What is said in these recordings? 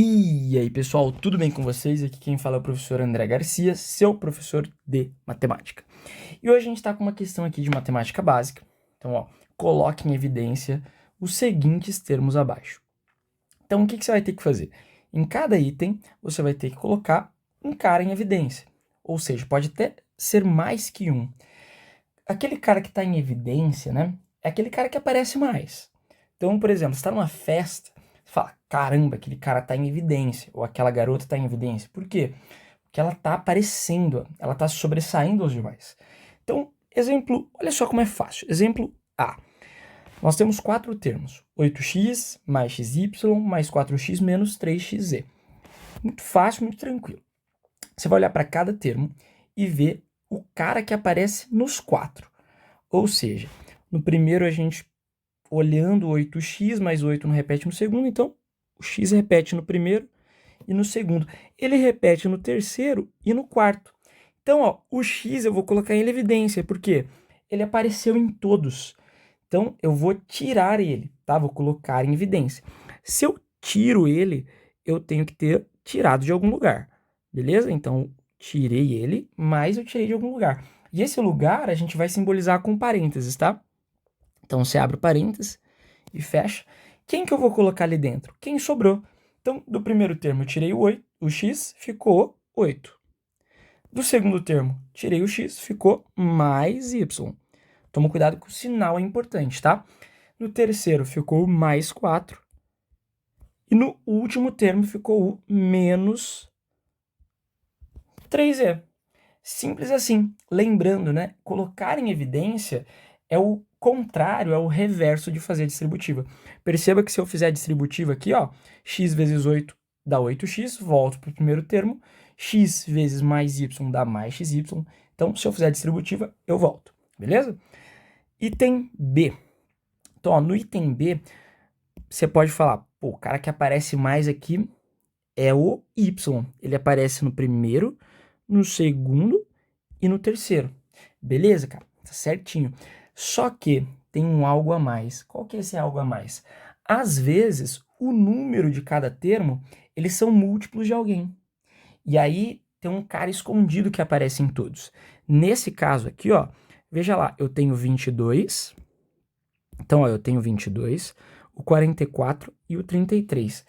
E aí, pessoal, tudo bem com vocês? Aqui quem fala é o professor André Garcia, seu professor de matemática. E hoje a gente está com uma questão aqui de matemática básica. Então, ó, coloque em evidência os seguintes termos abaixo. Então, o que você vai ter que fazer? Em cada item, você vai ter que colocar um cara em evidência. Ou seja, pode até ser mais que um. Aquele cara que está em evidência, né? É aquele cara que aparece mais. Então, por exemplo, você está numa festa, você fala, caramba, aquele cara está em evidência, ou aquela garota está em evidência. Por quê? Porque ela está aparecendo, ela está sobressaindo aos demais. Então, exemplo, olha só como é fácil. Exemplo A. Nós temos quatro termos: 8x mais xy mais 4x menos 3xz. Muito fácil, muito tranquilo. Você vai olhar para cada termo e ver o cara que aparece nos quatro. Ou seja, no primeiro a gente, olhando 8x mais 8 não repete no segundo, então o x repete no primeiro e no segundo. Ele repete no terceiro e no quarto. Então, ó, o x eu vou colocar em evidência, porque ele apareceu em todos. Então, eu vou tirar ele, tá? Vou colocar em evidência. Se eu tiro ele, eu tenho que ter tirado de algum lugar, beleza? Então, tirei ele, mas eu tirei de algum lugar. E esse lugar a gente vai simbolizar com parênteses, tá? Então, você abre o parênteses e fecha. Quem que eu vou colocar ali dentro? Quem sobrou. Então, do primeiro termo eu tirei o 8, o x, ficou 8. Do segundo termo, tirei o x, ficou mais y. Toma cuidado que o sinal é importante, tá? No terceiro ficou o mais 4. E no último termo ficou o menos 3e. Simples assim. Lembrando, né? Colocar em evidência é o contrário, é o reverso de fazer distributiva. Perceba que se eu fizer a distributiva aqui, ó, x vezes 8 dá 8x, volto para o primeiro termo, x vezes mais y dá mais xy. Então, se eu fizer a distributiva, eu volto, beleza? Item B. Então, ó, no item B, você pode falar, pô, o cara que aparece mais aqui é o y. Ele aparece no primeiro, no segundo e no terceiro. Beleza, cara? Tá certinho. Só que tem um algo a mais. Qual que é esse algo a mais? Às vezes, o número de cada termo, eles são múltiplos de alguém. E aí tem um cara escondido que aparece em todos. Nesse caso aqui, ó, veja lá, eu tenho 22. Então, ó, eu tenho 22, o 44 e o 33.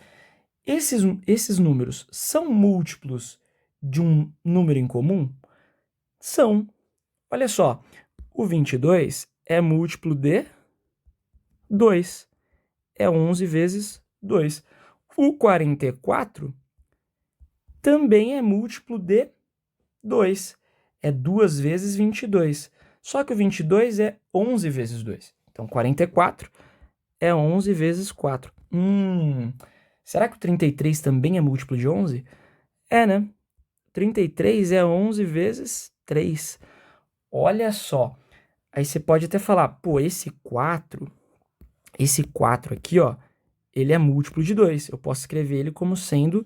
Esses números são múltiplos de um número em comum? São. Olha só, o 22 é múltiplo de 2. É 11 vezes 2. O 44 também é múltiplo de 2. É 2 vezes 22. Só que o 22 é 11 vezes 2. Então, 44 é 11 vezes 4. Será que o 33 também é múltiplo de 11? É, né? 33 é 11 vezes 3. Olha só. Aí você pode até falar, pô, esse 4 aqui, ó, ele é múltiplo de 2. Eu posso escrever ele como sendo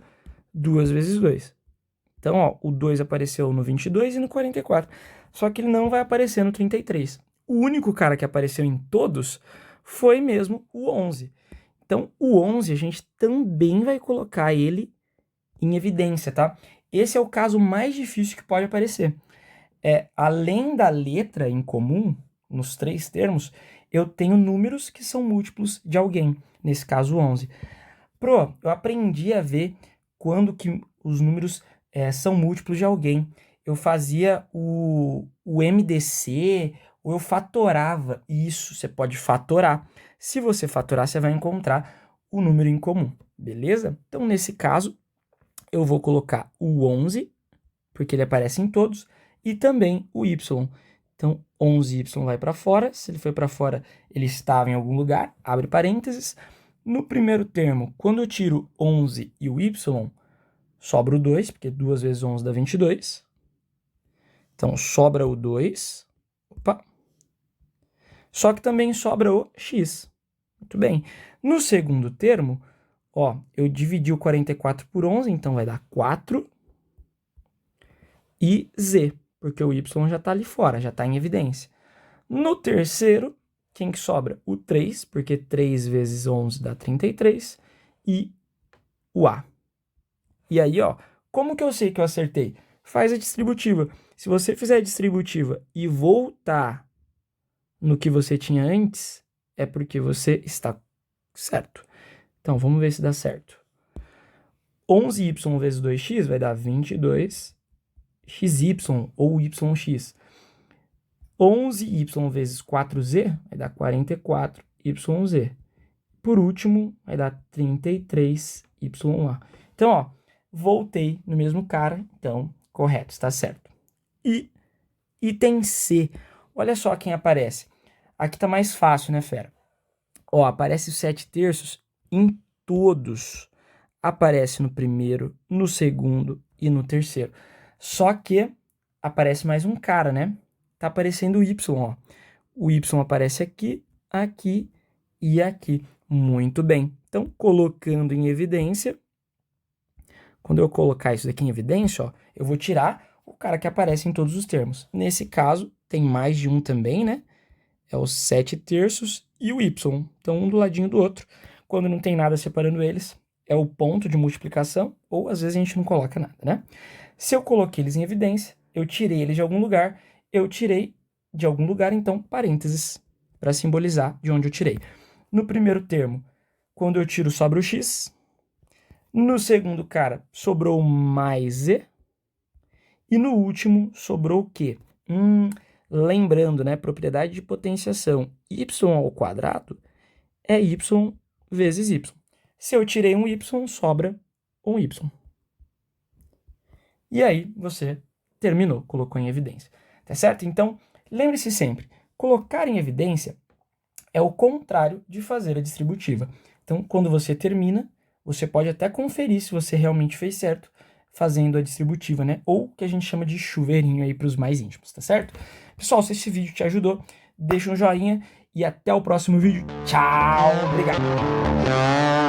2 vezes 2. Então, ó, o 2 apareceu no 22 e no 44. Só que ele não vai aparecer no 33. O único cara que apareceu em todos foi mesmo o 11. Então, o 11 a gente também vai colocar ele em evidência, tá? Esse é o caso mais difícil que pode aparecer. Além da letra em comum, nos três termos, eu tenho números que são múltiplos de alguém, nesse caso 11. Eu aprendi a ver quando que os números são múltiplos de alguém. Eu fazia o MDC, ou eu fatorava. Isso, você pode fatorar. Se você fatorar, você vai encontrar o número em comum, beleza? Então, nesse caso, eu vou colocar o 11, porque ele aparece em todos, e também o y. Então, 11y vai para fora. Se ele foi para fora, ele estava em algum lugar. Abre parênteses. No primeiro termo, quando eu tiro 11 e o y, sobra o 2, porque 2 vezes 11 dá 22. Então, sobra o 2. Opa. Só que também sobra o x. Muito bem. No segundo termo, ó, eu dividi o 44 por 11, então vai dar 4 e z, porque o y já está ali fora, já está em evidência. No terceiro, quem que sobra? O 3, porque 3 vezes 11 dá 33, e o a. E aí, ó, como que eu sei que eu acertei? Faz a distributiva. Se você fizer a distributiva e voltar no que você tinha antes, é porque você está certo. Então, vamos ver se dá certo. 11y vezes 2x vai dar 22xy ou yx. 11y vezes 4z vai dar 44yz. Por último, vai dar 33yA. Então, ó, voltei no mesmo cara, então, correto, está certo. E item C, olha só quem aparece. Aqui tá mais fácil, né, fera? Ó, aparece os 7/3 em todos. Aparece no primeiro, no segundo e no terceiro. Só que aparece mais um cara, né? Tá aparecendo o Y, ó. O Y aparece aqui, aqui e aqui. Muito bem. Então, colocando em evidência, quando eu colocar isso daqui em evidência, ó, eu vou tirar o cara que aparece em todos os termos. Nesse caso, tem mais de um também, né? É os 7/3 e o Y. Então, um do ladinho do outro. Quando não tem nada separando eles, é o ponto de multiplicação, ou às vezes a gente não coloca nada, né? Se eu coloquei eles em evidência, eu tirei eles de algum lugar, eu tirei de algum lugar, então, parênteses, para simbolizar de onde eu tirei. No primeiro termo, quando eu tiro, sobra o x. No segundo, cara, sobrou mais z. E no último, sobrou o quê? Lembrando, né, propriedade de potenciação, y ao quadrado é y vezes y. Se eu tirei um y, sobra um y. E aí você terminou, colocou em evidência, tá certo? Então, lembre-se sempre, colocar em evidência é o contrário de fazer a distributiva. Então, quando você termina, você pode até conferir se você realmente fez certo fazendo a distributiva, né? Ou que a gente chama de chuveirinho aí para os mais íntimos, tá certo? Pessoal, se esse vídeo te ajudou, deixa um joinha e até o próximo vídeo. Tchau, obrigado!